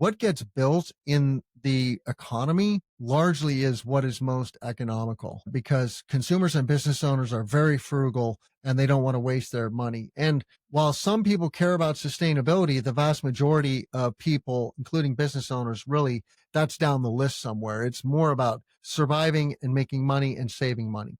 what gets built in the economy largely is what is most economical, because consumers and business owners are very frugal and they don't want to waste their money. And while some people care about sustainability, the vast majority of people, including business owners, really, that's down the list somewhere. It's more about surviving and making money and saving money.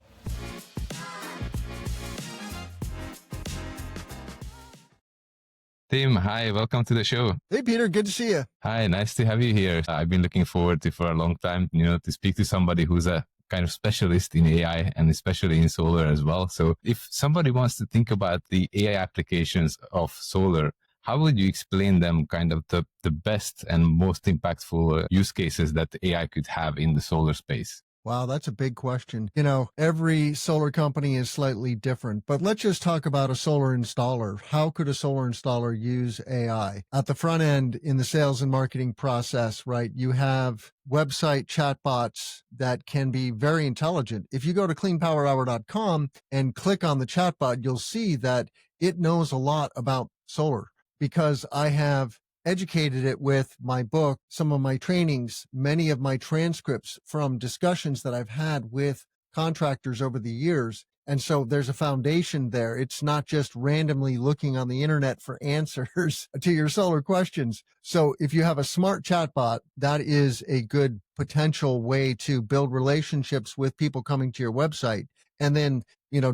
Tim, hi, welcome to the show. Hey, Peter, good to see you. Hi, nice to have you here. I've been looking forward to for a long time, to speak to somebody who's a kind of specialist in AI and especially in solar as well. So if somebody wants to think about the AI applications of solar, how would you explain them kind of the best and most impactful use cases that AI could have in the solar space? Wow, that's a big question. Every solar company is slightly different, but let's just talk about a solar installer. How could a solar installer use AI? At the front end in the sales and marketing process, right, you have website chatbots that can be very intelligent. If you go to cleanpowerhour.com and click on the chatbot, you'll see that it knows a lot about solar, because I have educated it with my book, some of my trainings, many of my transcripts from discussions that I've had with contractors over the years. And so there's a foundation there. It's not just randomly looking on the internet for answers to your solar questions. So if you have a smart chatbot, that is a good potential way to build relationships with people coming to your website, and then,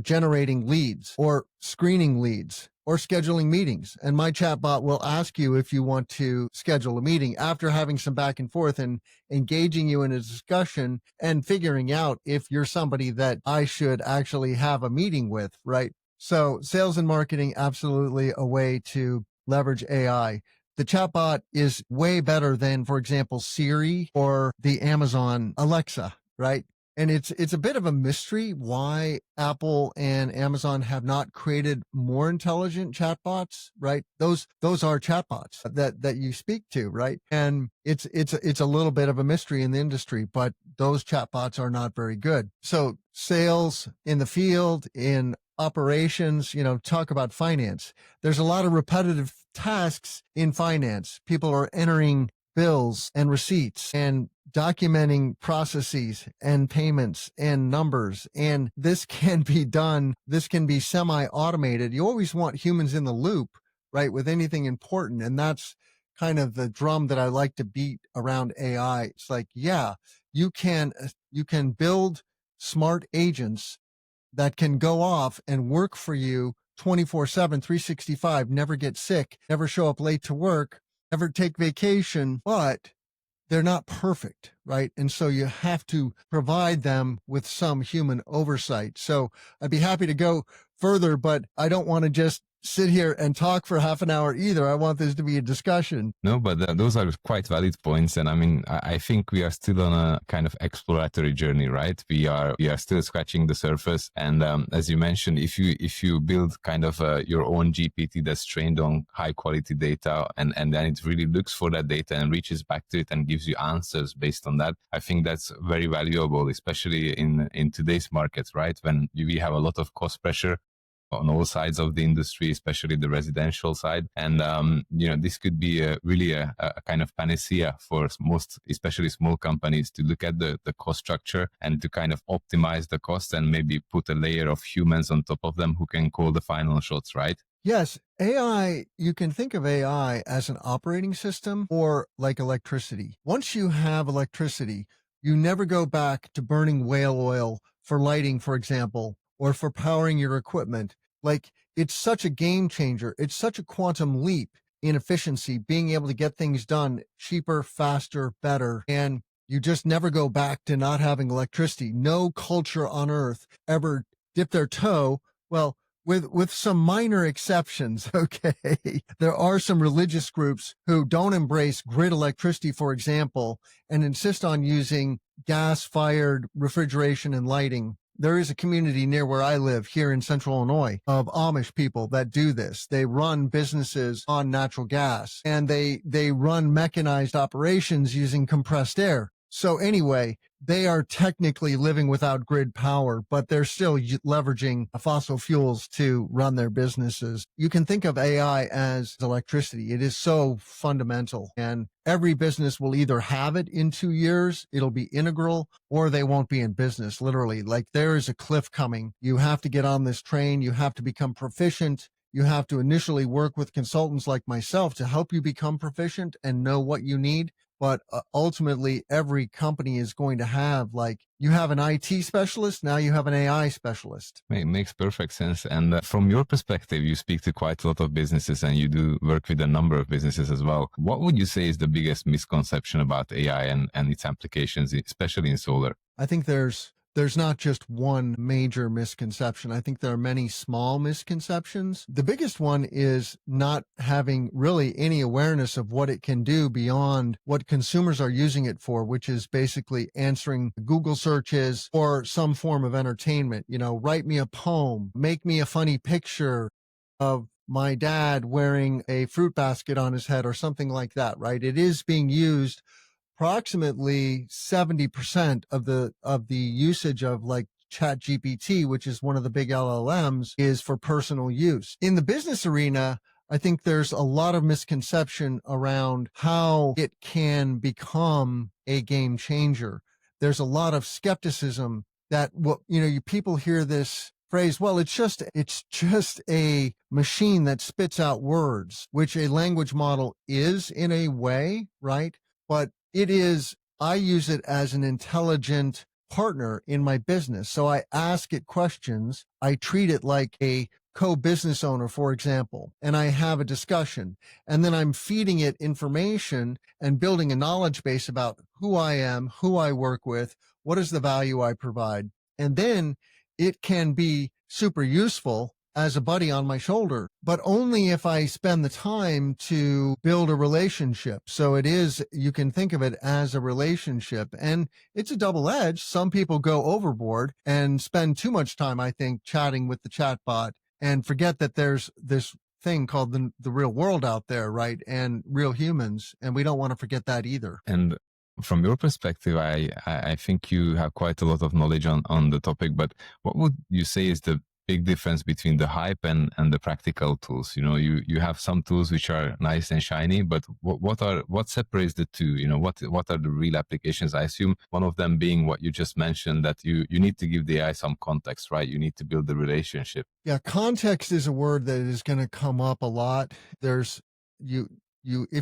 generating leads or screening leads or scheduling meetings. And my chatbot will ask you if you want to schedule a meeting after having some back and forth and engaging you in a discussion and figuring out if you're somebody that I should actually have a meeting with, right? So sales and marketing, absolutely a way to leverage AI. The chatbot is way better than, for example, Siri or the Amazon Alexa, right? And it's a bit of a mystery why Apple and Amazon have not created more intelligent chatbots, right? Those are chatbots that you speak to, right? And it's a little bit of a mystery in the industry, but those chatbots are not very good. So sales in the field, in operations, talk about finance. There's a lot of repetitive tasks in finance. People are entering bills and receipts and documenting processes and payments and numbers. And this can be done. This can be semi-automated. You always want humans in the loop, right? With anything important. And that's kind of the drum that I like to beat around AI. It's like, yeah, you can build smart agents that can go off and work for you 24/7, 365, never get sick, never show up late to work, never take vacation, but they're not perfect, right? And so you have to provide them with some human oversight. So I'd be happy to go further, but I don't want to just sit here and talk for half an hour either. I want this to be a discussion. No, but those are quite valid points. And I think we are still on a kind of exploratory journey, right? We are still scratching the surface. And as you mentioned, if you build kind of your own GPT that's trained on high quality data, and then it really looks for that data and reaches back to it and gives you answers based on that, I think that's very valuable, especially in today's markets, right? When we have a lot of cost pressure on all sides of the industry, especially the residential side. And, this could be really a kind of panacea for most, especially small companies, to look at the cost structure and to kind of optimize the cost and maybe put a layer of humans on top of them who can call the final shots, right? Yes. AI, you can think of AI as an operating system or like electricity. Once you have electricity, you never go back to burning whale oil for lighting, for example, or for powering your equipment. Like, it's such a game changer. It's such a quantum leap in efficiency, being able to get things done cheaper, faster, better. And you just never go back to not having electricity. No culture on earth ever dipped their toe. Well, with some minor exceptions, okay? There are some religious groups who don't embrace grid electricity, for example, and insist on using gas-fired refrigeration and lighting. There is a community near where I live here in central Illinois of Amish people that do this. They run businesses on natural gas, and they run mechanized operations using compressed air. So anyway, they are technically living without grid power, but they're still leveraging fossil fuels to run their businesses. You can think of AI as electricity. It is so fundamental, and every business will either have it in 2 years, it'll be integral, or they won't be in business, literally. Like there is a cliff coming. You have to get on this train. You have to become proficient. You have to initially work with consultants like myself to help you become proficient and know what you need. But ultimately, every company is going to have, like, you have an IT specialist, now you have an AI specialist. It makes perfect sense. And from your perspective, you speak to quite a lot of businesses and you do work with a number of businesses as well. What would you say is the biggest misconception about AI and its applications, especially in solar? I think there's not just one major misconception. I think there are many small misconceptions. The biggest one is not having really any awareness of what it can do beyond what consumers are using it for, which is basically answering Google searches or some form of entertainment. You know, write me a poem, make me a funny picture of my dad wearing a fruit basket on his head or something like that, right? It is being used. Approximately 70% of the usage of like ChatGPT, which is one of the big LLMs, is for personal use. In the business arena, I think there's a lot of misconception around how it can become a game changer. There's a lot of skepticism that people hear this phrase, well, it's just a machine that spits out words, which a language model is in a way, right? But I use it as an intelligent partner in my business. So I ask it questions. I treat it like a co-business owner, for example, and I have a discussion. And then I'm feeding it information and building a knowledge base about who I am, who I work with, what is the value I provide. And then it can be super useful as a buddy on my shoulder, but only if I spend the time to build a relationship. So you can think of it as a relationship, and it's a double edge. Some people go overboard and spend too much time, I think, chatting with the chatbot and forget that there's this thing called the real world out there, right? And real humans. And we don't want to forget that either. And from your perspective, I think you have quite a lot of knowledge on the topic, but what would you say is the big difference between the hype and the practical tools? You know, you have some tools which are nice and shiny, but what separates the two? You know, what are the real applications? I assume one of them being what you just mentioned, that you need to give the AI some context, right? You need to build the relationship. Yeah, context is a word that is going to come up a lot. If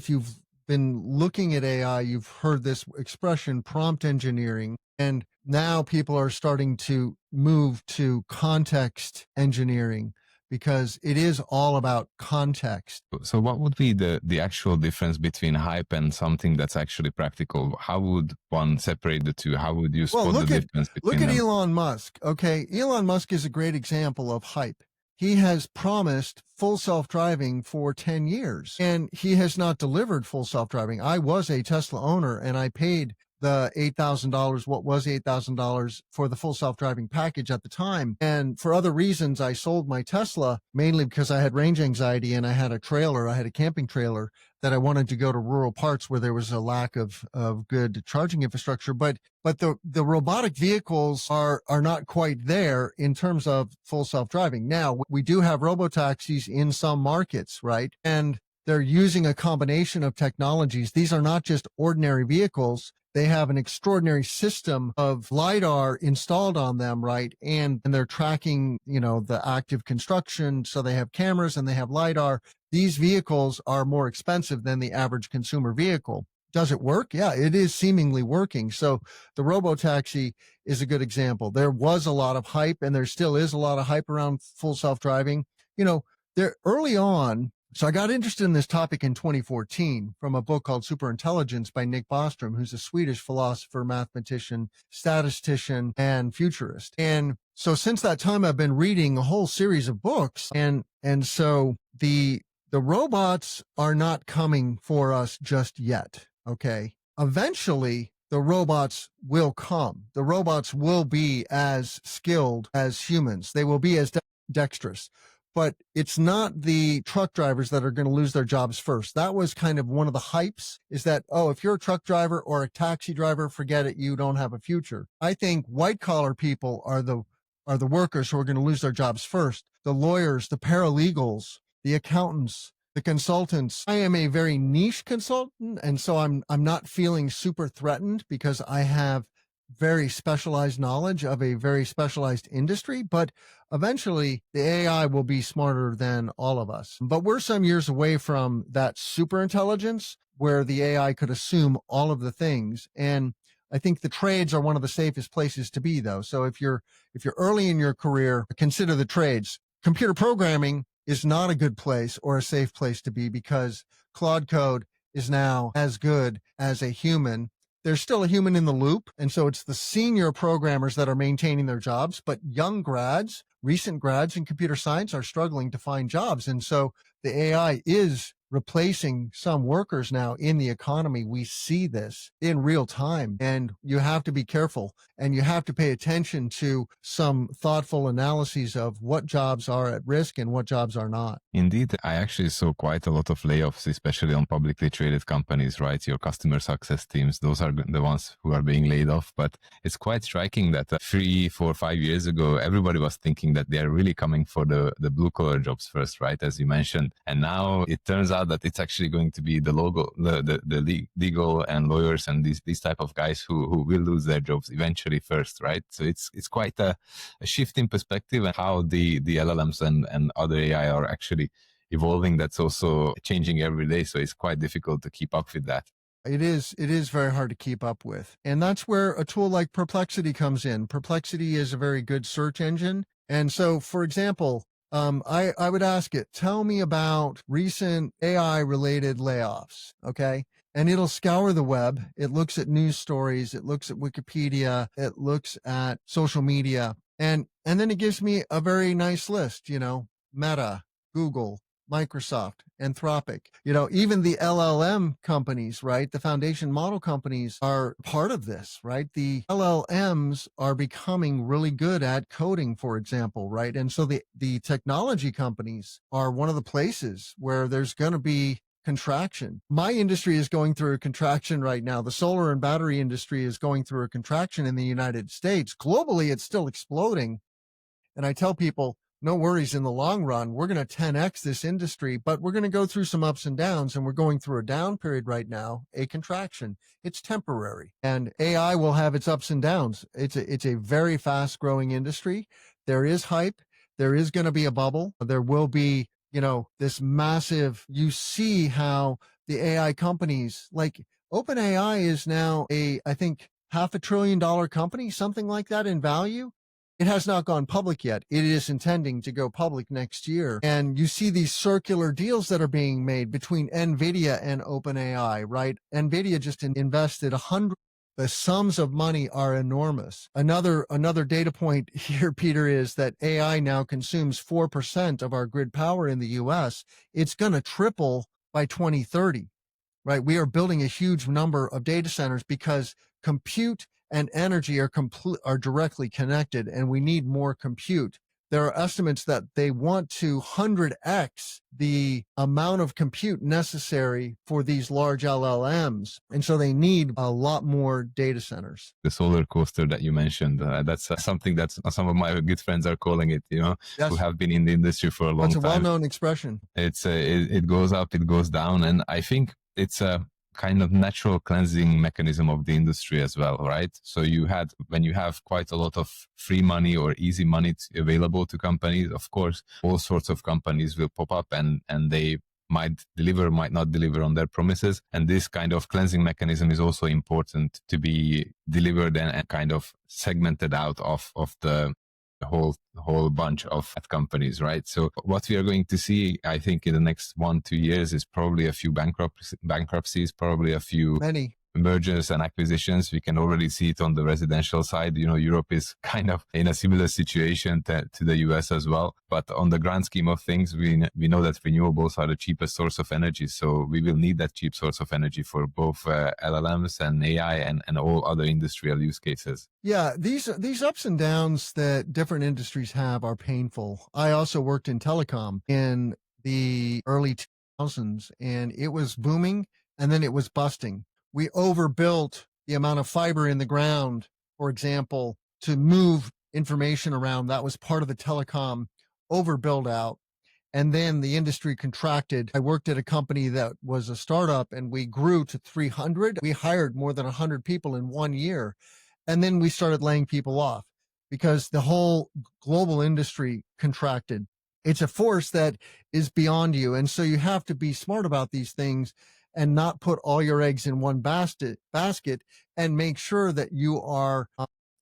you've been looking at AI, you've heard this expression, prompt engineering, and now people are starting to move to context engineering because it is all about context. So what would be the actual difference between hype and something that's actually practical? How would one separate the two? How would you spot the difference between them? Look at Elon Musk. Okay, Elon Musk is a great example of hype. He has promised full self-driving for 10 years, and he has not delivered full self-driving. I was a Tesla owner, and I paid the $8,000, what was $8,000 for the full self-driving package at the time. And for other reasons, I sold my Tesla, mainly because I had range anxiety and I had a camping trailer that I wanted to go to rural parts where there was a lack of good charging infrastructure. But the robotic vehicles are not quite there in terms of full self-driving. Now, we do have robotaxis in some markets, right? And they're using a combination of technologies. These are not just ordinary vehicles. They have an extraordinary system of LiDAR installed on them, right? And they're tracking, the active construction. So they have cameras and they have LiDAR. These vehicles are more expensive than the average consumer vehicle. Does it work? Yeah, it is seemingly working. So the Robotaxi is a good example. There was a lot of hype, and there still is a lot of hype around full self-driving. There early on. So I got interested in this topic in 2014 from a book called Superintelligence by Nick Bostrom, who's a Swedish philosopher, mathematician, statistician, and futurist. And so since that time, I've been reading a whole series of books. And so the robots are not coming for us just yet. Okay. Eventually, the robots will come. The robots will be as skilled as humans. They will be as dexterous. but it's not the truck drivers that are going to lose their jobs first. That was kind of one of the hypes, is that, oh, if you're a truck driver or a taxi driver, forget it, you don't have a future. I think white collar people are the workers who are going to lose their jobs first. The lawyers, the paralegals, the accountants, the consultants. I am a very niche consultant, and so I'm not feeling super threatened because I have very specialized knowledge of a very specialized industry, but eventually the AI will be smarter than all of us. But we're some years away from that super intelligence where the AI could assume all of the things. And I think the trades are one of the safest places to be, though. So if you're early in your career, consider the trades. Computer programming is not a good place or a safe place to be because Claude Code is now as good as a human. There's still a human in the loop. And so it's the senior programmers that are maintaining their jobs, but young grads, recent grads in computer science are struggling to find jobs. And so the AI is replacing some workers now in the economy. We see this in real time, and you have to be careful and you have to pay attention to some thoughtful analyses of what jobs are at risk and what jobs are not. Indeed, I actually saw quite a lot of layoffs, especially on publicly traded companies, right? Your customer success teams, those are the ones who are being laid off. But it's quite striking that 3, 4, 5 years ago, everybody was thinking that they are really coming for the blue collar jobs first, right? As you mentioned. And now it turns out that it's actually going to be the legal and lawyers and these type of guys who will lose their jobs eventually first, right? So it's quite a shift in perspective and how the LLMs and other AI are actually evolving. That's also changing every day. So it's quite difficult to keep up with that. It is very hard to keep up with. And that's where a tool like Perplexity comes in. Perplexity is a very good search engine. And so, for example, I would ask it, tell me about recent AI related layoffs. Okay. And it'll scour the web. It looks at news stories. It looks at Wikipedia. It looks at social media. And then it gives me a very nice list, Meta, Google, Microsoft, Anthropic, even the LLM companies, right? The foundation model companies are part of this, right? The LLMs are becoming really good at coding, for example, right? And so the technology companies are one of the places where there's going to be contraction. My industry is going through a contraction right now. The solar and battery industry is going through a contraction in the United States. Globally, it's still exploding. And I tell people, no worries, in the long run, we're going to 10x this industry, but we're going to go through some ups and downs, and we're going through a down period right now, a contraction. It's temporary, and AI will have its ups and downs. It's a very fast growing industry. There is hype. There is going to be a bubble. There will be, this massive, you see how the AI companies like OpenAI is now I think $500 billion company, something like that in value. It has not gone public yet. It is intending to go public next year. And you see these circular deals that are being made between NVIDIA and OpenAI, right? NVIDIA just invested the sums of money are enormous. Another data point here, Peter, is that AI now consumes 4% of our grid power in the US. It's going to triple by 2030, right? We are building a huge number of data centers because compute and energy are directly connected, and we need more compute. There are estimates that they want to 100x the amount of compute necessary for these large LLMs. And so they need a lot more data centers. The solar coaster that you mentioned, that's something that some of my good friends are calling it, Yes. who have been in the industry for a long time. That's a well-known expression. It goes up, it goes down. And I think it's a kind of natural cleansing mechanism of the industry as well, right? So when you have quite a lot of free money or easy money available to companies, of course, all sorts of companies will pop up and they might deliver, might not deliver on their promises. And this kind of cleansing mechanism is also important to be delivered and kind of segmented out of the whole bunch of companies, right? So what we are going to see, I think, in the next 1-2 years is probably a few bankruptcies, probably a few mergers and acquisitions. We can already see it on the residential side. Europe is kind of in a similar situation to the US as well. But on the grand scheme of things, we know that renewables are the cheapest source of energy. So we will need that cheap source of energy for both LLMs and AI and all other industrial use cases. Yeah, these ups and downs that different industries have are painful. I also worked in telecom in the early 2000s, and it was booming and then it was busting. We overbuilt the amount of fiber in the ground, for example, to move information around. That was part of the telecom overbuild out. And then the industry contracted. I worked at a company that was a startup and we grew to 300. We hired more than 100 people in 1 year. And then we started laying people off because the whole global industry contracted. It's a force that is beyond you. And so you have to be smart about these things and not put all your eggs in one basket and make sure that you are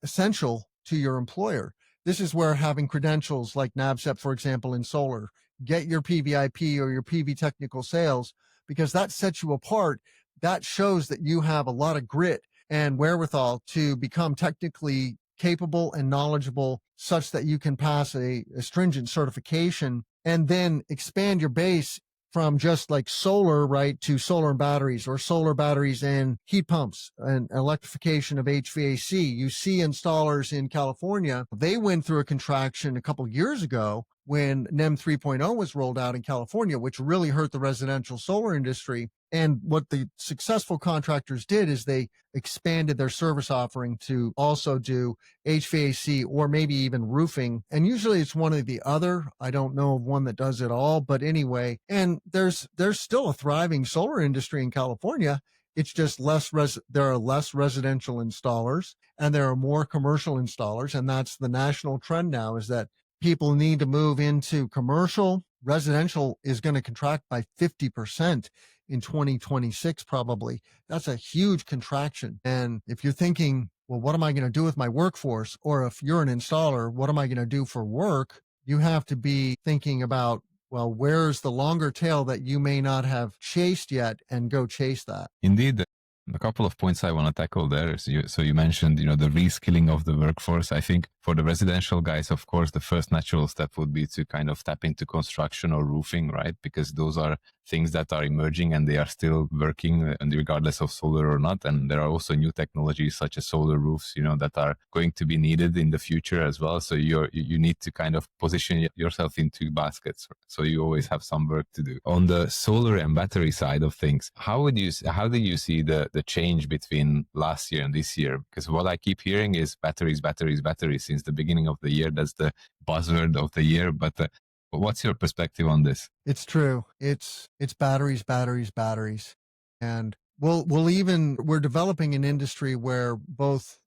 essential to your employer. This is where having credentials like NABCEP, for example, in solar, get your PVIP or your PV technical sales, because that sets you apart. That shows that you have a lot of grit and wherewithal to become technically capable and knowledgeable such that you can pass a stringent certification and then expand your base from just like solar, right, to solar and batteries, or solar batteries and heat pumps and electrification of HVAC. You see installers in California, they went through a contraction a couple years ago when NEM 3.0 was rolled out in California, which really hurt the residential solar industry. And what the successful contractors did is they expanded their service offering to also do HVAC or maybe even roofing. And usually it's one or the other. I don't know of one that does it all, but anyway, and there's still a thriving solar industry in California. It's just there are less residential installers and there are more commercial installers. And that's the national trend now, is that people need to move into commercial. Residential is going to contract by 50% in 2026, probably. That's a huge contraction. And if you're thinking, well, what am I going to do with my workforce? Or if you're an installer, what am I going to do for work? You have to be thinking about, well, where's the longer tail that you may not have chased yet, and go chase that. Indeed. A couple of points I want to tackle there. So you mentioned, the reskilling of the workforce. I think for the residential guys, of course, the first natural step would be to kind of tap into construction or roofing, right? Because those are things that are emerging and they are still working, and regardless of solar or not. And there are also new technologies such as solar roofs, that are going to be needed in the future as well. So you need to kind of position yourself in two baskets. So you always have some work to do. On the solar and battery side of things, how do you see the change between last year and this year? Because what I keep hearing is batteries since the beginning of the year. That's the buzzword of the year. But what's your perspective on this? It's true. It's batteries. And we're developing an industry where both,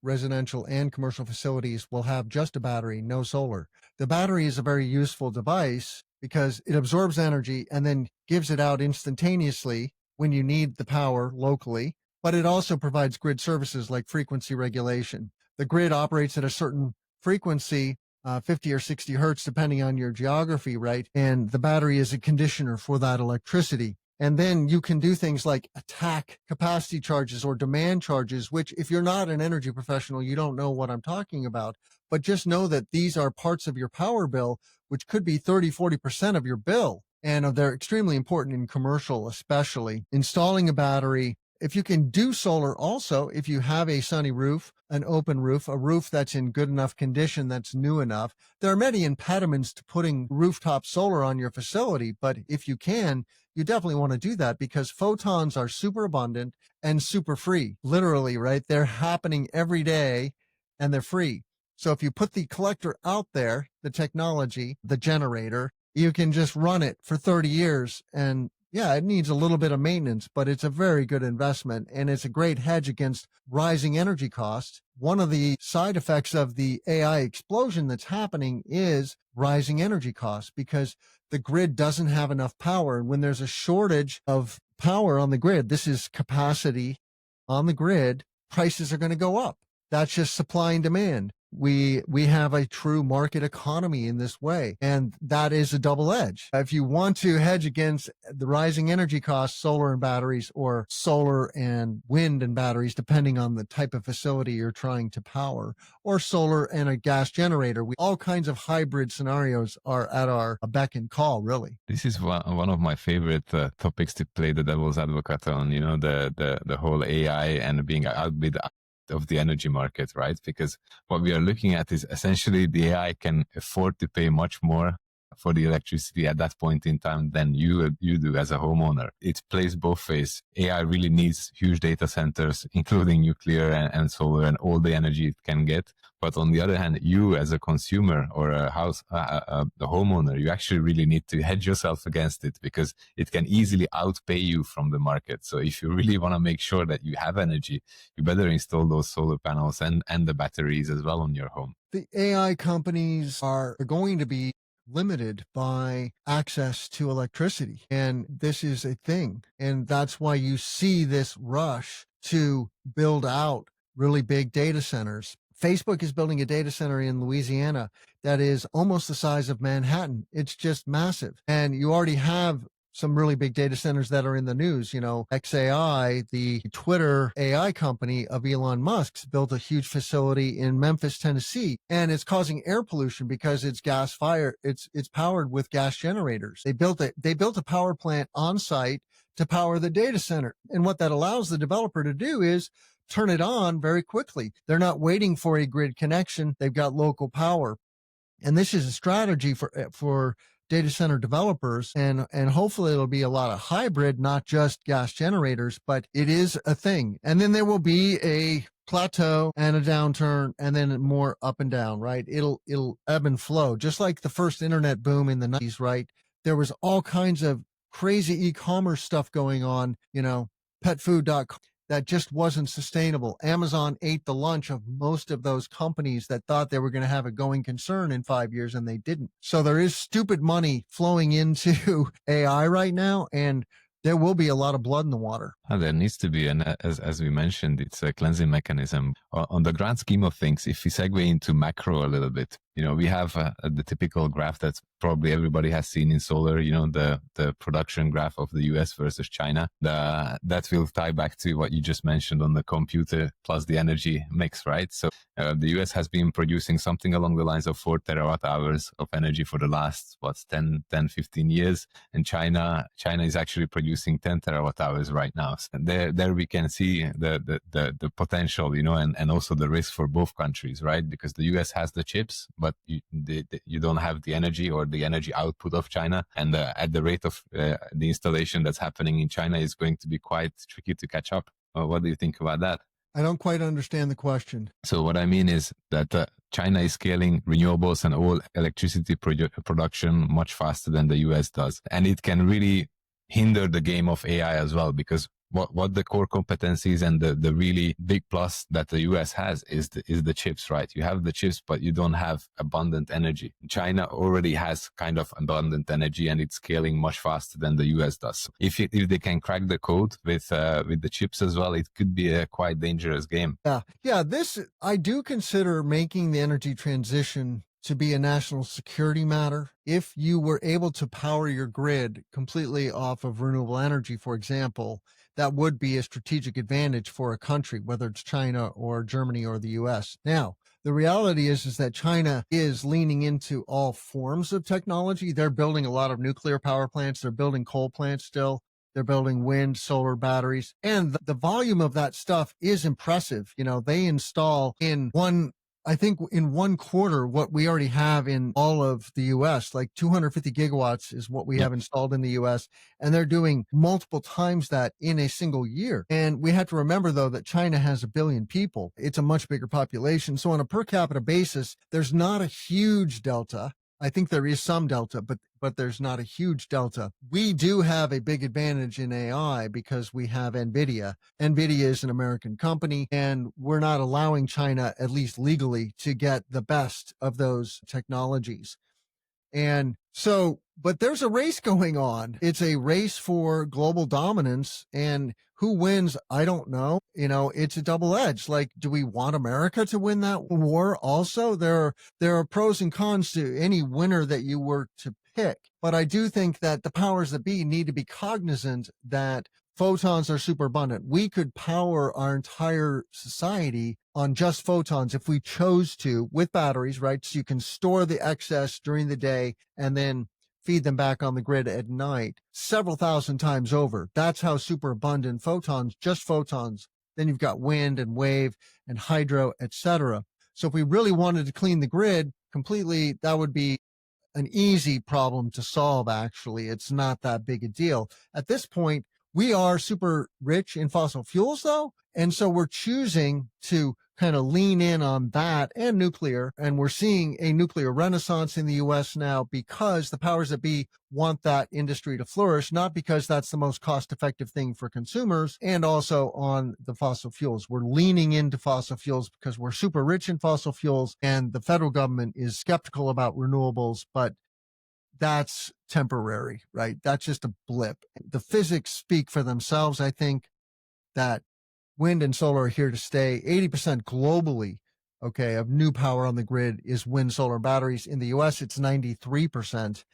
residential and commercial facilities will have just a battery, no solar. The battery is a very useful device because it absorbs energy and then gives it out instantaneously when you need the power locally, but it also provides grid services like frequency regulation. The grid operates at a certain frequency, 50 or 60 hertz, depending on your geography, right? And the battery is a conditioner for that electricity. And then you can do things like attack capacity charges or demand charges, which if you're not an energy professional, you don't know what I'm talking about. But just know that these are parts of your power bill, which could be 30, 40% of your bill. And they're extremely important in commercial, especially. Installing a battery, if you can do solar also, if you have a sunny roof, an open roof, a roof that's in good enough condition, that's new enough. There are many impediments to putting rooftop solar on your facility, but if you can, you definitely want to do that because photons are super abundant and super free. Literally, right? They're happening every day and they're free. So if you put the collector out there, the technology, the generator, you can just run it for 30 years. And yeah, it needs a little bit of maintenance, but it's a very good investment and it's a great hedge against rising energy costs. One of the side effects of the AI explosion that's happening is rising energy costs because the grid doesn't have enough power. And when there's a shortage of power on the grid, this is capacity on the grid, prices are going to go up. That's just supply and demand. We have a true market economy in this way, and that is a double edge. If you want to hedge against the rising energy costs, solar and batteries, or solar and wind and batteries, depending on the type of facility you're trying to power, or solar and a gas generator, all kinds of hybrid scenarios are at our beck and call, really. This is one of my favorite topics to play the devil's advocate on, the whole AI and being outbid of the energy market, right? Because what we are looking at is essentially the AI can afford to pay much more for the electricity at that point in time than you do as a homeowner. It plays both ways. AI really needs huge data centers, including nuclear and solar and all the energy it can get. But on the other hand, you as a consumer or a house, the homeowner, you actually really need to hedge yourself against it because it can easily outpay you from the market. So if you really want to make sure that you have energy, you better install those solar panels and the batteries as well on your home. The AI companies are going to be limited by access to electricity. And this is a thing. And that's why you see this rush to build out really big data centers. Facebook is building a data center in Louisiana that is almost the size of Manhattan. It's just massive. And you already have some really big data centers that are in the news. XAI, the Twitter AI company of Elon Musk's, built a huge facility in Memphis, Tennessee, and it's causing air pollution because it's gas fired. It's powered with gas generators. They built a power plant on site to power the data center. And what that allows the developer to do is turn it on very quickly. They're not waiting for a grid connection. They've got local power. And this is a strategy for data center developers, and hopefully it'll be a lot of hybrid, not just gas generators, but it is a thing. And then there will be a plateau and a downturn, and then more up and down, right? It'll ebb and flow, just like the first internet boom in the 90s, right? There was all kinds of crazy e-commerce stuff going on, petfood.com. That just wasn't sustainable. Amazon ate the lunch of most of those companies that thought they were going to have a going concern in 5 years, and they didn't. So there is stupid money flowing into AI right now, and there will be a lot of blood in the water. There needs to be, and as we mentioned, it's a cleansing mechanism. On the grand scheme of things, if we segue into macro a little bit, we have the typical graph that probably everybody has seen in solar, the production graph of the US versus China. That will tie back to what you just mentioned on the computer plus the energy mix, right? So the US has been producing something along the lines of 4 terawatt hours of energy for the last, 15 years. And China is actually producing 10 terawatt hours right now. So there we can see the potential, and also the risk for both countries, right? Because the US has the chips, but you don't have the energy or the energy output of China. And at the rate of the installation that's happening in China is going to be quite tricky to catch up. What do you think about that? I don't quite understand the question. So what I mean is that China is scaling renewables and all electricity production much faster than the US does. And it can really hinder the game of AI as well, because what the core competencies and the really big plus that the US has is the chips, right? You have the chips, but you don't have abundant energy. China already has kind of abundant energy, and it's scaling much faster than the US does. So if they can crack the code with the chips as well, it could be a quite dangerous game. Yeah. I do consider making the energy transition to be a national security matter. If you were able to power your grid completely off of renewable energy, for example, that would be a strategic advantage for a country, whether it's China or Germany or the US. Now, the reality is that China is leaning into all forms of technology. They're building a lot of nuclear power plants. They're building coal plants still. They're building wind, solar batteries, and the volume of that stuff is impressive. They install in one quarter what we already have in all of the US, like 250 gigawatts is what we have installed in the US. And they're doing multiple times that in a single year. And we have to remember, though, that China has 1 billion people. It's a much bigger population. So on a per capita basis, there's not a huge delta. I think there is some delta, but there's not a huge delta. We do have a big advantage in AI because we have NVIDIA. NVIDIA is an American company, and we're not allowing China, at least legally, to get the best of those technologies. And so but there's a race going on. It's a race for global dominance, and who wins? I don't know. It's a double edge. Like, do we want America to win that war also? There are pros and cons to any winner that you were to pick. But I do think that the powers that be need to be cognizant that photons are super abundant. We could power our entire society on just photons if we chose to, with batteries, right? So you can store the excess during the day and then feed them back on the grid at night several thousand times over. That's how super abundant photons, just photons. Then you've got wind and wave and hydro, etc. So if we really wanted to clean the grid completely, that would be an easy problem to solve. Actually, it's not that big a deal. At this point, we are super rich in fossil fuels though. And so we're choosing to kind of lean in on that and nuclear. And we're seeing a nuclear renaissance in the US now because the powers that be want that industry to flourish, not because that's the most cost effective thing for consumers, and also on the fossil fuels. We're leaning into fossil fuels because we're super rich in fossil fuels, and the federal government is skeptical about renewables, but that's temporary, right? That's just a blip. The physics speak for themselves. I think that wind and solar are here to stay. 80% globally, okay, of new power on the grid is wind, solar, batteries. In the US, it's 93%.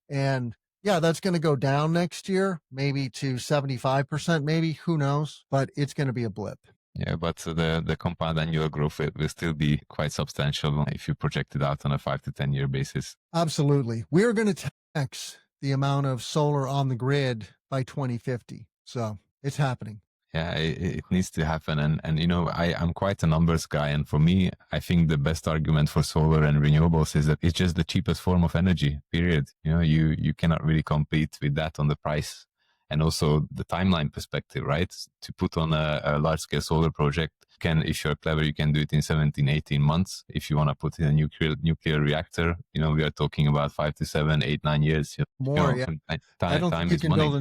And yeah, that's going to go down next year, maybe to 75%, maybe, who knows, but it's going to be a blip. Yeah, but the compound annual growth rate will still be quite substantial if you project it out on a 5 to 10 year basis. Absolutely. We're going to 10x the amount of solar on the grid by 2050. So it's happening. Yeah, it needs to happen. And I'm quite a numbers guy. And for me, I think the best argument for solar and renewables is that it's just the cheapest form of energy, period. You cannot really compete with that on the price. And also the timeline perspective, right? To put on a large scale solar project, if you're clever, you can do it in 17, 18 months. If you want to put in a nuclear reactor, we are talking about 5 to 7, 8, 9 years. More, yeah. I don't think you can money. build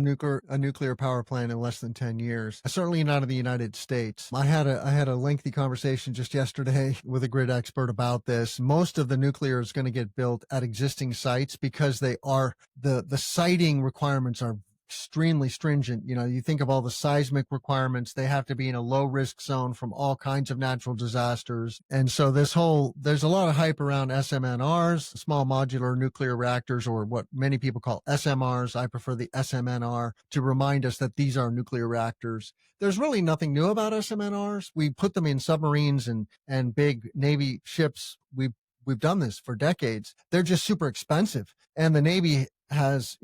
a nuclear power plant in less than 10 years. Certainly not in the United States. I had a lengthy conversation just yesterday with a grid expert about this. Most of the nuclear is going to get built at existing sites because they are the siting requirements are extremely stringent. You think of all the seismic requirements, they have to be in a low risk zone from all kinds of natural disasters. And so there's a lot of hype around SMNRs, small modular nuclear reactors, or what many people call SMRs. I prefer the SMNR to remind us that these are nuclear reactors. There's really nothing new about SMNRs. We put them in submarines and big Navy ships. We've done this for decades. They're just super expensive. And the Navy has,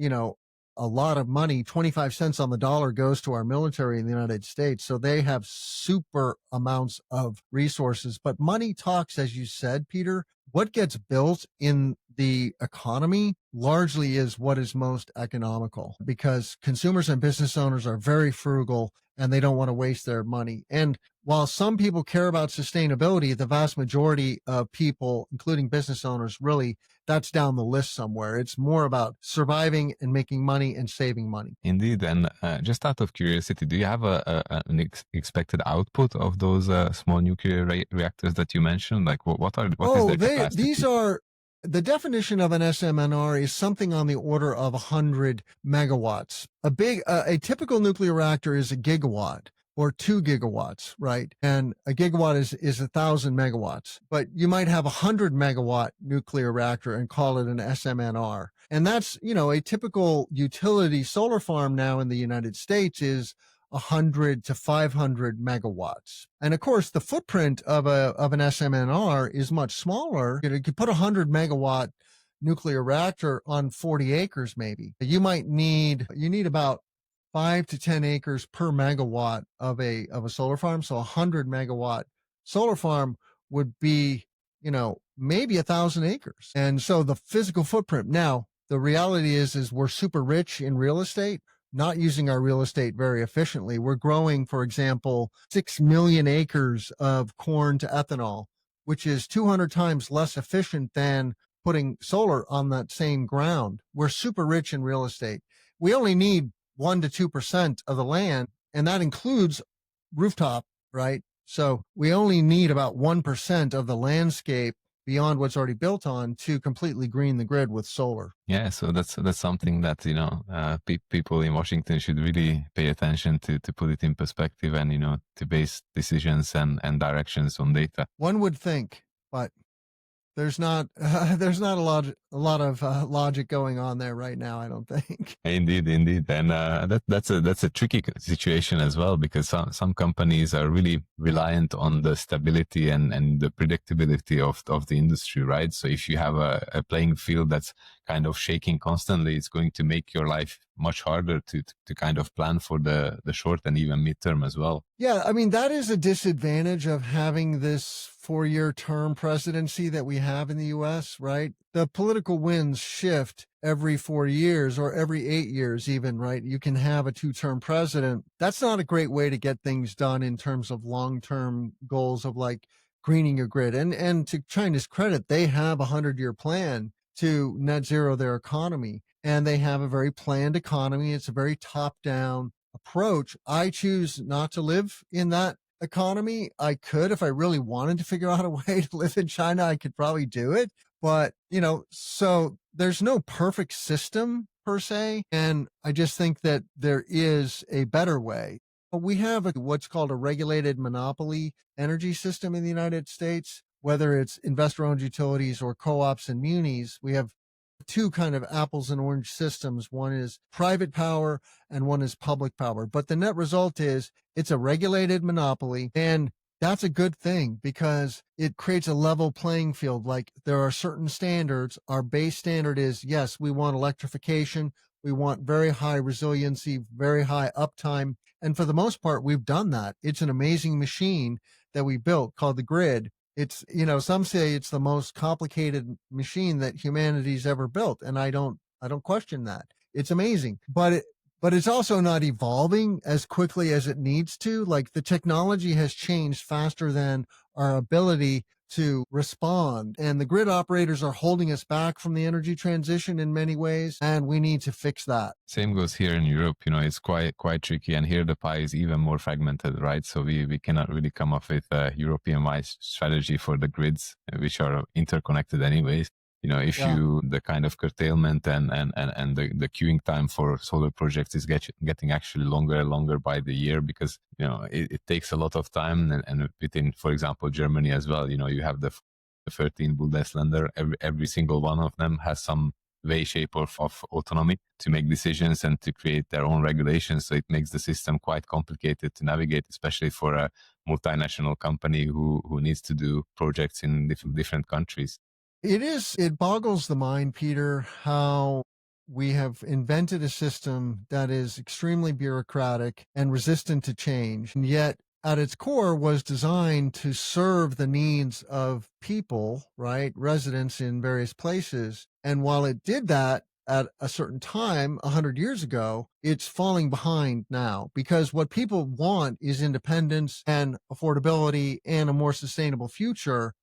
a lot of money. 25 cents on the dollar goes to our military in the United States. So they have super amounts of resources, but money talks, as you said, Peter. What gets built in the economy largely is what is most economical, because consumers and business owners are very frugal and they don't want to waste their money. And while some people care about sustainability, the vast majority of people, including business owners, really, that's down the list somewhere. It's more about surviving and making money and saving money. Indeed. And just out of curiosity, do you have an expected output of those small nuclear reactors that you mentioned? Like what is their capacity? These are, the definition of an SMNR is something on the order of 100 megawatts. A typical nuclear reactor is a gigawatt or 2 gigawatts, right? And a gigawatt is 1,000 megawatts, but you might have 100 megawatt nuclear reactor and call it an SMNR. And that's, a typical utility solar farm now in the United States is 100 to 500 megawatts. And of course, the footprint of an SMNR is much smaller. You could put a 100 megawatt nuclear reactor on 40 acres, maybe. You need about 5 to 10 acres per megawatt of a solar farm. So 100 megawatt solar farm would be, maybe 1,000 acres. And so the physical footprint. Now, the reality is we're super rich in real estate, not using our real estate very efficiently. We're growing, for example, 6 million acres of corn to ethanol, which is 200 times less efficient than putting solar on that same ground. We're super rich in real estate. We only need 1 to 2% of the land, and that includes rooftop, right? So we only need about 1% of the landscape beyond what's already built on to completely green the grid with solar. Yeah, so that's something that people in Washington should really pay attention to put it in perspective, and to base decisions and directions on data. One would think, but there's not a lot of logic going on there right now, I don't think. Indeed, and that's a tricky situation as well, because some companies are really reliant on the stability and the predictability of the industry, right? So if you have a playing field that's kind of shaking constantly, it's going to make your life much harder to kind of plan for the short and even midterm as well. Yeah, I mean, that is a disadvantage of having this 4-year term presidency that we have in the US, right? The political winds shift every 4 years or every 8 years even, right? You can have a 2-term president. That's not a great way to get things done in terms of long-term goals of like greening your grid. And to China's credit, they have a 100-year plan to net zero their economy. And they have a very planned economy. It's a very top-down approach. I choose not to live in that economy. I could, if I really wanted to figure out a way to live in China, I could probably do it. But, so there's no perfect system per se. And I just think that there is a better way. We have what's called a regulated monopoly energy system in the United States, whether it's investor-owned utilities or co-ops and munis. We have two kind of apples and orange systems. One is private power and one is public power. But the net result is it's a regulated monopoly. And that's a good thing because it creates a level playing field. Like there are certain standards. Our base standard is, yes, we want electrification. We want very high resiliency, very high uptime. And for the most part, we've done that. It's an amazing machine that we built called the grid. It's, some say it's the most complicated machine that humanity's ever built. And I don't question that. It's amazing, but it's also not evolving as quickly as it needs to. Like the technology has changed faster than our ability to respond. And the grid operators are holding us back from the energy transition in many ways. And we need to fix that. Same goes here in Europe. It's quite tricky. And here the pie is even more fragmented, right? So we cannot really come up with a European-wide strategy for the grids, which are interconnected anyways. The kind of curtailment and the queuing time for solar projects is getting actually longer and longer by the year because, it takes a lot of time. And within, for example, Germany as well, you have the 13 Bundesländer, every single one of them has some way, shape of autonomy to make decisions and to create their own regulations. So it makes the system quite complicated to navigate, especially for a multinational company who needs to do projects in different countries. It boggles the mind, Peter, how we have invented a system that is extremely bureaucratic and resistant to change, and yet at its core was designed to serve the needs of people, right? Residents in various places. And while it did that at a certain time, 100 years ago, it's falling behind now because what people want is independence and affordability and a more sustainable future.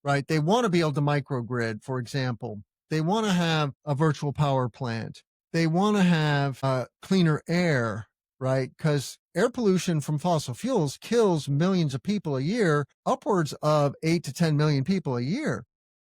Right? They want to be able to microgrid, for example. They want to have a virtual power plant. They want to have cleaner air, right? Because air pollution from fossil fuels kills millions of people a year, upwards of 8 to 10 million people a year.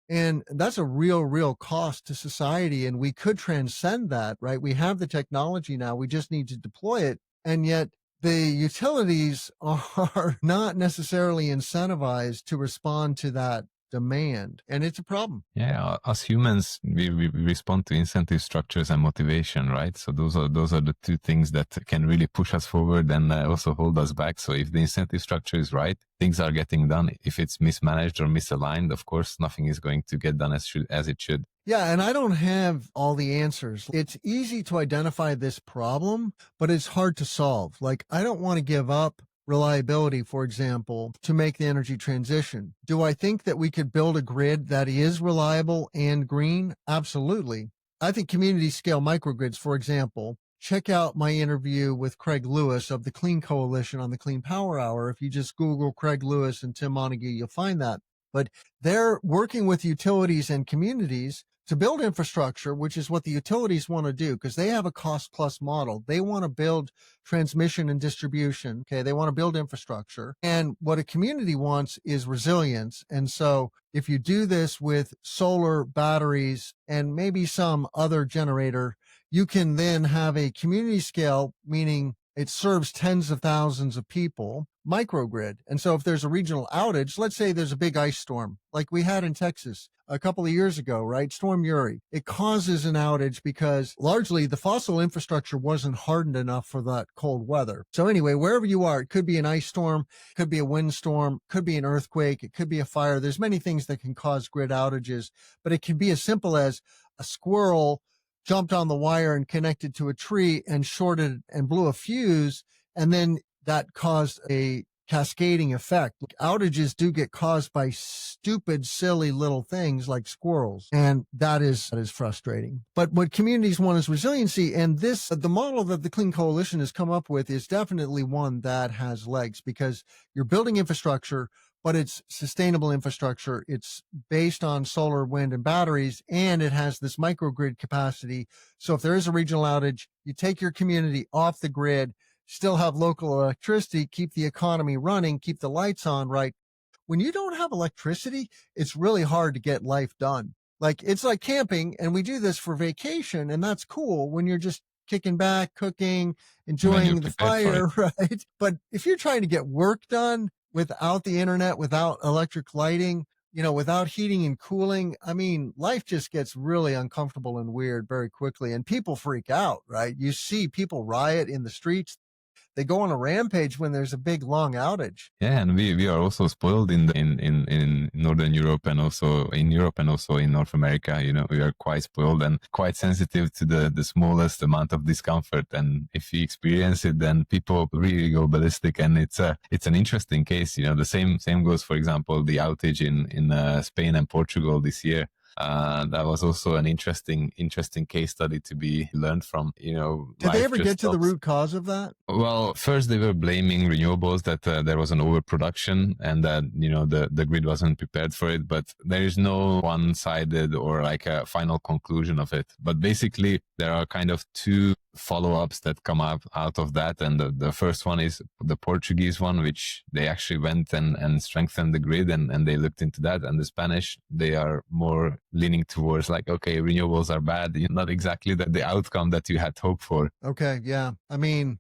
And that's a real cost to society. And we could transcend that, right? We have the technology now. We just need to deploy it. And yet the utilities are not necessarily incentivized to respond to that demand, and it's a problem. Yeah, as humans, we respond to incentive structures and motivation, right? So those are the two things that can really push us forward and also hold us back. So if the incentive structure is right, things are getting done. If it's mismanaged or misaligned, of course, nothing is going to get done as it should. Yeah, and I don't have all the answers. It's easy to identify this problem, but it's hard to solve. Like, I don't want to give up reliability, for example, to make the energy transition. Do I think that we could build a grid that is reliable and green? Absolutely. I think community scale microgrids, for example, check out my interview with Craig Lewis of the Clean Coalition on the Clean Power Hour. If you just Google Craig Lewis and Tim Montague, you'll find that. But they're working with utilities and communities to build infrastructure, which is what the utilities want to do, because they have a cost plus model. They want to build transmission and distribution. Okay. They want to build infrastructure. And what a community wants is resilience. And so if you do this with solar batteries and maybe some other generator, you can then have a community scale, meaning it serves tens of thousands of people, microgrid. And so if there's a regional outage, let's say there's a big ice storm like we had in Texas a couple of years ago, right? Storm Uri. It causes an outage because largely the fossil infrastructure wasn't hardened enough for that cold weather. So anyway, wherever you are, it could be an ice storm, could be a windstorm, could be an earthquake, it could be a fire. There's many things that can cause grid outages, but it can be as simple as a squirrel jumped on the wire and connected to a tree and shorted and blew a fuse. And then that caused a cascading effect. Outages do get caused by stupid, silly little things like squirrels. And that is frustrating. But what communities want is resiliency. And the model that the Clean Coalition has come up with is definitely one that has legs, because you're building infrastructure, but it's sustainable infrastructure. It's based on solar, wind, and batteries, and it has this microgrid capacity. So if there is a regional outage, you take your community off the grid, still have local electricity, keep the economy running, keep the lights on, right? When you don't have electricity, it's really hard to get life done. Like, it's like camping, and we do this for vacation, and that's cool when you're just kicking back, cooking, enjoying the fire, right? But if you're trying to get work done without the internet, without electric lighting, without heating and cooling, I mean, life just gets really uncomfortable and weird very quickly, and people freak out, right? You see people riot in the streets. They go on a rampage when there's a big long outage. Yeah, and we are also spoiled in Northern Europe and also in Europe and also in North America. We are quite spoiled and quite sensitive to the smallest amount of discomfort. And if you experience it, then people really go ballistic. And it's an interesting case. The same goes, for example, the outage in Spain and Portugal this year. That was also an interesting case study to be learned from. Did they ever get to the root cause of that? Well, first they were blaming renewables, that there was an overproduction and that the grid wasn't prepared for it. But there is no one-sided or like a final conclusion of it. But basically, there are kind of two follow-ups that come up out of that. And the first one is the Portuguese one, which they actually went and strengthened the grid and they looked into that. And the Spanish, they are more leaning towards like, okay, renewables are bad, not exactly the outcome that you had hoped for. Okay, yeah. I mean,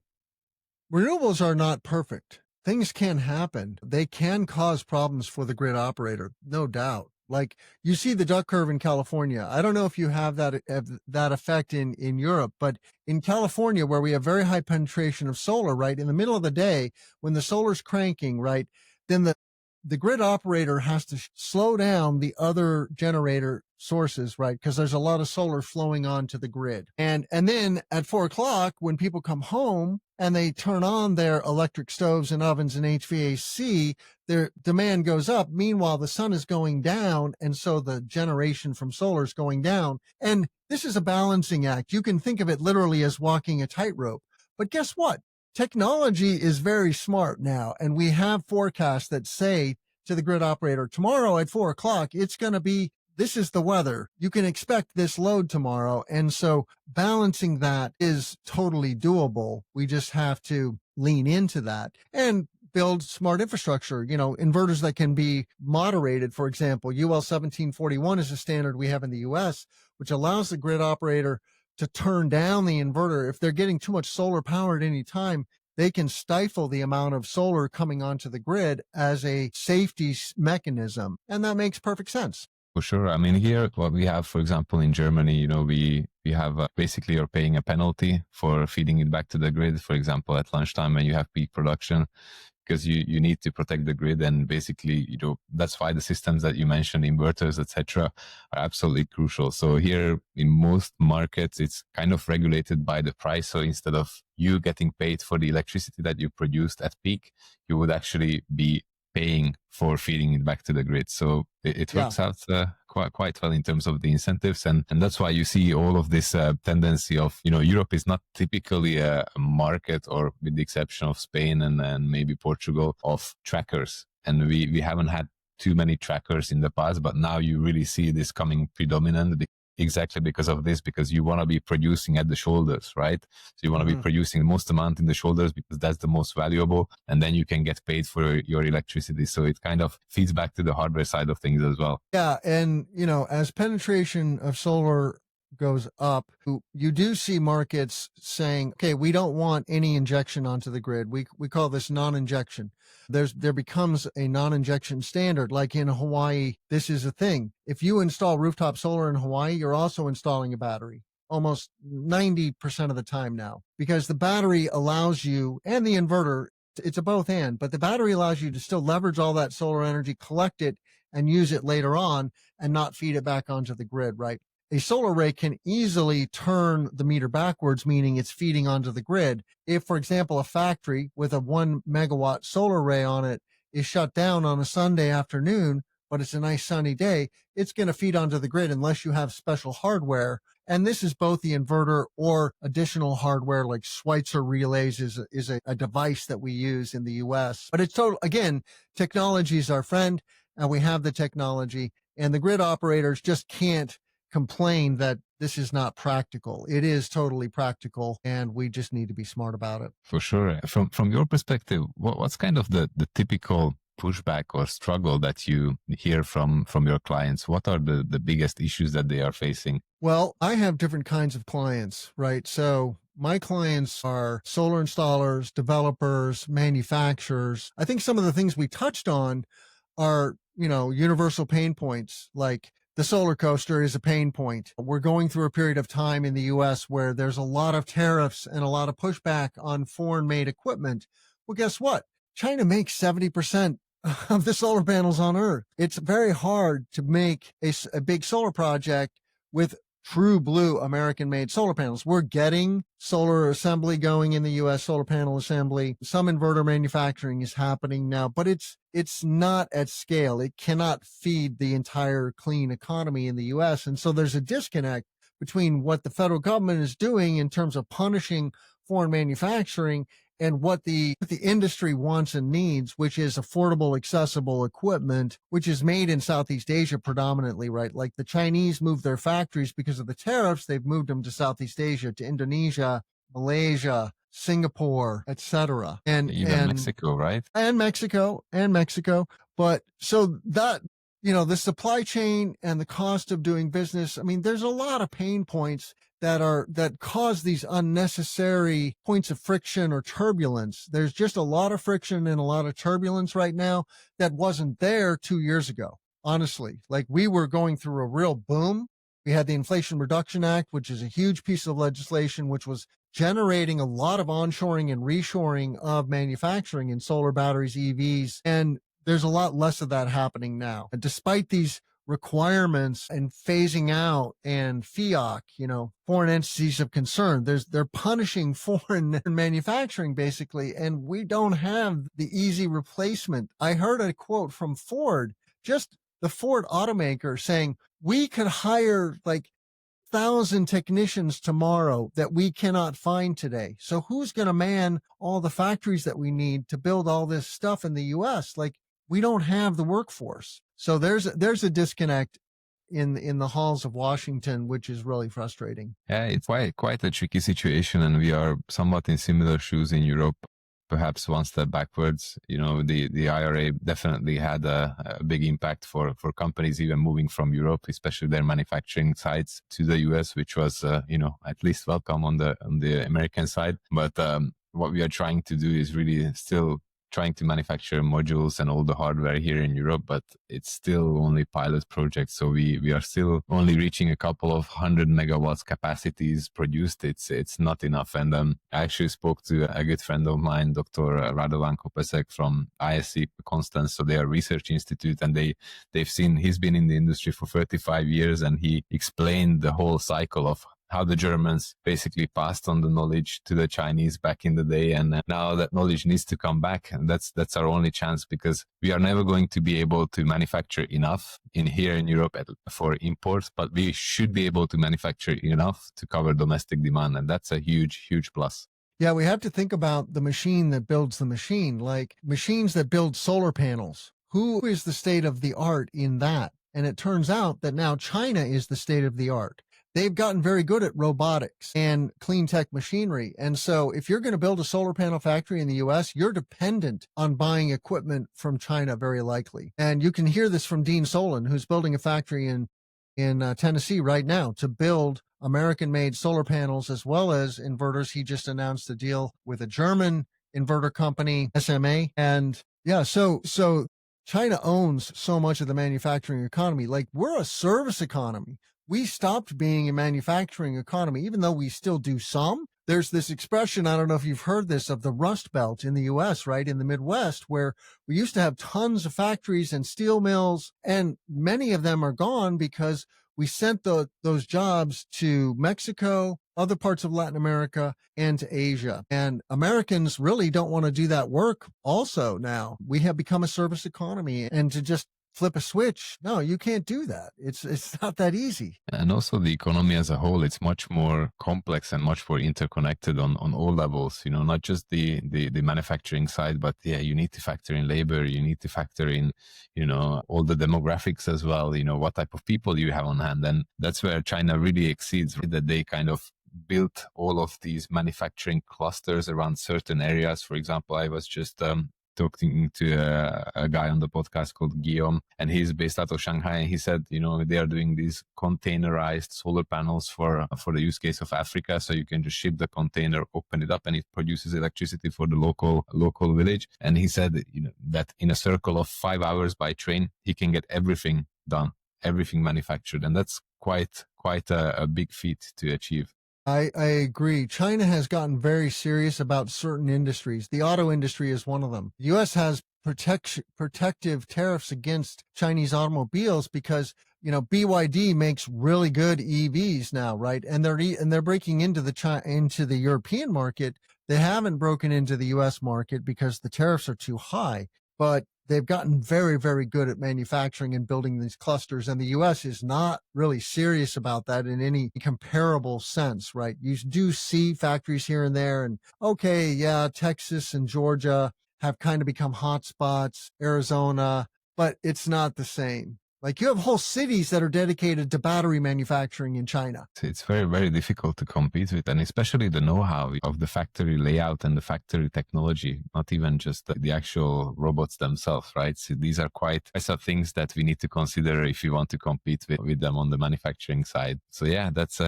renewables are not perfect. Things can happen. They can cause problems for the grid operator, no doubt. Like, you see the duck curve in California. I don't know if you have that effect in Europe, but in California, where we have very high penetration of solar, right, in the middle of the day, when the solar's cranking, right, then the grid operator has to slow down the other generator sources, right? Because there's a lot of solar flowing onto the grid. And then at 4:00, when people come home and they turn on their electric stoves and ovens and HVAC, their demand goes up. Meanwhile, the sun is going down. And so the generation from solar is going down. And this is a balancing act. You can think of it literally as walking a tightrope. But guess what? Technology is very smart now. And we have forecasts that say to the grid operator, tomorrow at 4:00, it's going to be, this is the weather. You can expect this load tomorrow. And so balancing that is totally doable. We just have to lean into that and build smart infrastructure, inverters that can be moderated. For example, UL 1741 is a standard we have in the US, which allows the grid operator to turn down the inverter. If they're getting too much solar power at any time, they can stifle the amount of solar coming onto the grid as a safety mechanism. And that makes perfect sense. For sure. I mean, here, what we have, for example, in Germany, we have basically you're paying a penalty for feeding it back to the grid. For example, at lunchtime when you have peak production, because you need to protect the grid. And basically, that's why the systems that you mentioned, inverters, etc., are absolutely crucial. So here in most markets, it's kind of regulated by the price. So instead of you getting paid for the electricity that you produced at peak, you would actually be paying for feeding it back to the grid. So it works out quite well in terms of the incentives. And that's why you see all of this tendency of, Europe is not typically a market, or with the exception of Spain and maybe Portugal, of trackers. And we haven't had too many trackers in the past, but now you really see this coming predominant. exactly because of this, because you want to be producing at the shoulders, right? So you want to be producing the most amount in the shoulders because that's the most valuable, and then you can get paid for your electricity. So it kind of feeds back to the hardware side of things as well. Yeah. And, as penetration of solar goes up, you do see markets saying, okay, we don't want any injection onto the grid. We call this non-injection. There becomes a non-injection standard. Like in Hawaii, this is a thing. If you install rooftop solar in Hawaii, you're also installing a battery almost 90% of the time now, because the battery allows you, and the inverter, it's a both and, but the battery allows you to still leverage all that solar energy, collect it, and use it later on and not feed it back onto the grid, right? A solar array can easily turn the meter backwards, meaning it's feeding onto the grid. If, for example, a factory with a 1 megawatt solar array on it is shut down on a Sunday afternoon, but it's a nice sunny day, it's going to feed onto the grid unless you have special hardware. And this is both the inverter or additional hardware like Schweitzer relays is a device that we use in the US. But it's total, again, technology is our friend, and we have the technology, and the grid operators just can't complain that this is not practical. It is totally practical, and we just need to be smart about it. For sure. From your perspective, what's kind of the typical pushback or struggle that you hear from your clients? What are the biggest issues that they are facing? Well, I have different kinds of clients, right? So my clients are solar installers, developers, manufacturers. I think some of the things we touched on are, universal pain points. Like the solar coaster is a pain point. We're going through a period of time in the US where there's a lot of tariffs and a lot of pushback on foreign made equipment. Well, guess what? China makes 70% of the solar panels on Earth. It's very hard to make a big solar project with true blue American made solar panels. We're getting solar assembly going in the US, solar panel assembly. Some inverter manufacturing is happening now, but it's not at scale. It cannot feed the entire clean economy in the US. And so there's a disconnect between what the federal government is doing in terms of punishing foreign manufacturing and what the industry wants and needs, which is affordable, accessible equipment, which is made in Southeast Asia predominantly, right? Like the Chinese moved their factories because of the tariffs. They've moved them to Southeast Asia, to Indonesia, Malaysia, Singapore, etc. And Mexico, right? And Mexico. But so that, the supply chain and the cost of doing business, I mean, there's a lot of pain points that cause these unnecessary points of friction or turbulence. There's just a lot of friction and a lot of turbulence right now that wasn't there 2 years ago. Honestly, like we were going through a real boom. We had the Inflation Reduction Act, which is a huge piece of legislation, which was generating a lot of onshoring and reshoring of manufacturing in solar batteries, EVs. And there's a lot less of that happening now. And despite these requirements and phasing out and FIAC, foreign entities of concern, they're punishing foreign manufacturing basically. And we don't have the easy replacement. I heard a quote from Ford, just the Ford automaker, saying we could hire like 1,000 technicians tomorrow that we cannot find today. So who's going to man all the factories that we need to build all this stuff in the US? Like we don't have the workforce. So there's a disconnect in the halls of Washington, which is really frustrating. Yeah, it's quite a tricky situation, and we are somewhat in similar shoes in Europe. Perhaps one step backwards, the IRA definitely had a big impact for companies even moving from Europe, especially their manufacturing sites to the US, which was, at least welcome on the American side. But what we are trying to do is really still trying to manufacture modules and all the hardware here in Europe, but it's still only pilot projects. So we are still only reaching a couple of 100 megawatts capacities produced. It's not enough. And I actually spoke to a good friend of mine, Dr. Radovan Kopesek from ISC Constance. So they are a research institute, and he's been in the industry for 35 years, and he explained the whole cycle of how the Germans basically passed on the knowledge to the Chinese back in the day. And now that knowledge needs to come back. And that's our only chance, because we are never going to be able to manufacture enough here in Europe for imports, but we should be able to manufacture enough to cover domestic demand. And that's a huge, huge plus. Yeah, we have to think about the machine that builds the machine, like machines that build solar panels. Who is the state of the art in that? And it turns out that now China is the state of the art. they've gotten very good at robotics and clean tech machinery. And so if you're going to build a solar panel factory in the US, you're dependent on buying equipment from China, very likely. And you can hear this from Dean Solon, who's building a factory in Tennessee right now to build American-made solar panels as well as inverters. He just announced a deal with a German inverter company, SMA. And yeah, so China owns so much of the manufacturing economy. Like, we're a service economy. We stopped being a manufacturing economy, even though we still do some. There's this expression, I don't know if you've heard this, of the Rust Belt in the US, right? In the Midwest, where we used to have tons of factories and steel mills, and many of them are gone because we sent those jobs to Mexico, other parts of Latin America, and to Asia. And Americans really don't want to do that work also now. We have become a service economy, and to just flip a switch, no, you can't do that. It's not that easy. And also the economy as a whole, it's much more complex and much more interconnected on all levels, not just the manufacturing side, but yeah, you need to factor in labor, you need to factor in, all the demographics as well, what type of people you have on hand. And that's where China really exceeds, that they kind of built all of these manufacturing clusters around certain areas. For example, I was just talking to a guy on the podcast called Guillaume, and he's based out of Shanghai. And he said, they are doing these containerized solar panels for the use case of Africa. So you can just ship the container, open it up, and it produces electricity for the local village. And he said, that in a circle of 5 hours by train, he can get everything done, everything manufactured. And that's quite a big feat to achieve. I agree. China has gotten very serious about certain industries. The auto industry is one of them. The U.S. has protective tariffs against Chinese automobiles because, BYD makes really good EVs now, right? And they're breaking into the European market. They haven't broken into the U.S. market because the tariffs are too high, but they've gotten very, very good at manufacturing and building these clusters. And the U.S. is not really serious about that in any comparable sense, right? You do see factories here and there. And okay, yeah, Texas and Georgia have kind of become hotspots, Arizona, but it's not the same. Like, you have whole cities that are dedicated to battery manufacturing in China. It's very, very difficult to compete with, and especially the know-how of the factory layout and the factory technology, not even just the actual robots themselves, right? So these are quite some things that we need to consider if we want to compete with them on the manufacturing side. So yeah, that's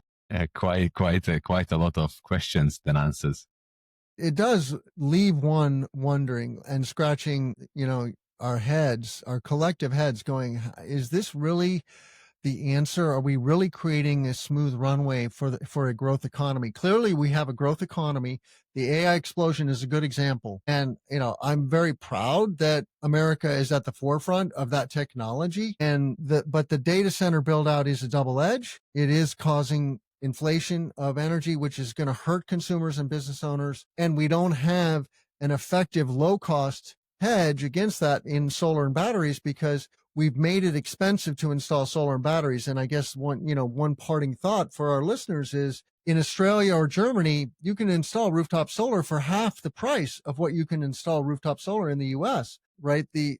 quite a lot of questions than answers. It does leave one wondering and scratching, our collective heads going, is this really the answer? Are we really creating a smooth runway for a growth economy? Clearly, we have a growth economy. The AI explosion is a good example. And, I'm very proud that America is at the forefront of that technology. But the data center build out is a double edge. It is causing inflation of energy, which is going to hurt consumers and business owners. And we don't have an effective low cost hedge against that in solar and batteries because we've made it expensive to install solar and batteries. And I guess one parting thought for our listeners is, in Australia or Germany, you can install rooftop solar for half the price of what you can install rooftop solar in the US, right? The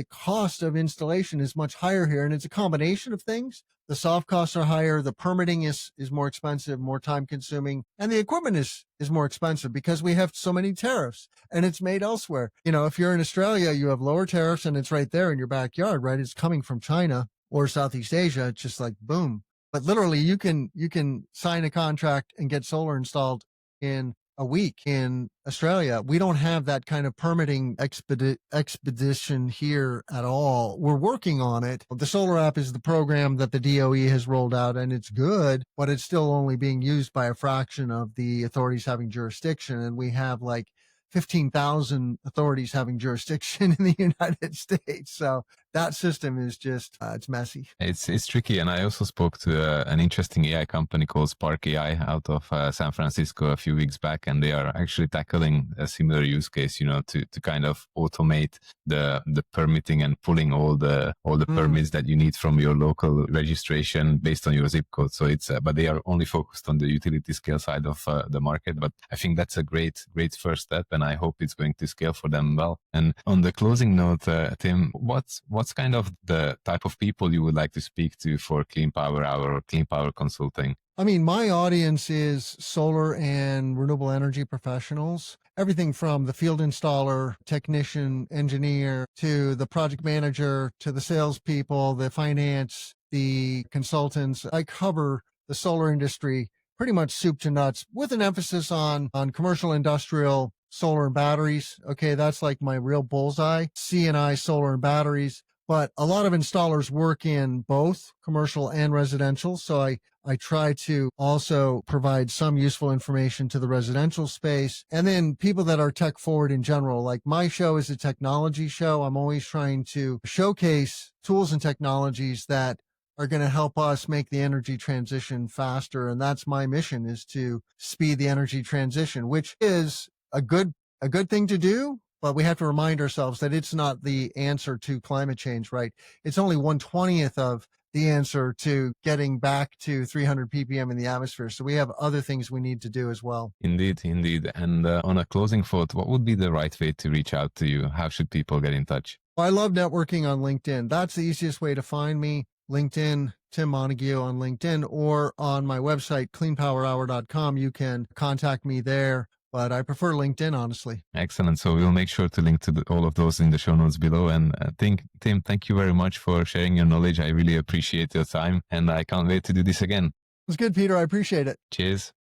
cost of installation is much higher here, and it's a combination of things. The soft costs are higher. The permitting is more expensive, more time consuming, and the equipment is more expensive because we have so many tariffs and it's made elsewhere. If you're in Australia, you have lower tariffs and it's right there in your backyard, right? It's coming from China or Southeast Asia. It's just like, boom. But literally you can sign a contract and get solar installed in a week. In Australia, we don't have that kind of permitting expedition here at all. We're working on it. The Solar App is the program that the DOE has rolled out, and it's good, but it's still only being used by a fraction of the authorities having jurisdiction. And we have like 15,000 authorities having jurisdiction in the United States. So that system is just, it's messy. It's tricky. And I also spoke to an interesting AI company called Spark AI out of San Francisco a few weeks back. And they are actually tackling a similar use case, to kind of automate the permitting and pulling all the permits that you need from your local registration based on your zip code. So it's, but they are only focused on the utility scale side of the market. But I think that's a great first step. And I hope it's going to scale for them well. And on the closing note, Tim, what's what's kind of the type of people you would like to speak to for Clean Power Hour or Clean Power Consulting? I mean, my audience is solar and renewable energy professionals. Everything from the field installer, technician, engineer, to the project manager, to the salespeople, the finance, the consultants. I cover the solar industry pretty much soup to nuts, with an emphasis on commercial, industrial, solar and batteries. Okay, that's like my real bullseye, C&I solar and batteries. But a lot of installers work in both commercial and residential. So I try to also provide some useful information to the residential space. And then people that are tech forward in general, like my show is a technology show. I'm always trying to showcase tools and technologies that are going to help us make the energy transition faster. And that's my mission, is to speed the energy transition, which is a good thing to do. But we have to remind ourselves that it's not the answer to climate change, right? It's only 1/20th of the answer to getting back to 300 ppm in the atmosphere. So we have other things we need to do as well. Indeed. And on a closing thought, what would be the right way to reach out to you? How should people get in touch? I love networking on LinkedIn. That's the easiest way to find me. LinkedIn, Tim Montague on LinkedIn, or on my website, cleanpowerhour.com. You can contact me there, but I prefer LinkedIn, honestly. Excellent. So we'll make sure to link to all of those in the show notes below. And Tim, thank you very much for sharing your knowledge. I really appreciate your time, and I can't wait to do this again. It's good, Peter. I appreciate it. Cheers.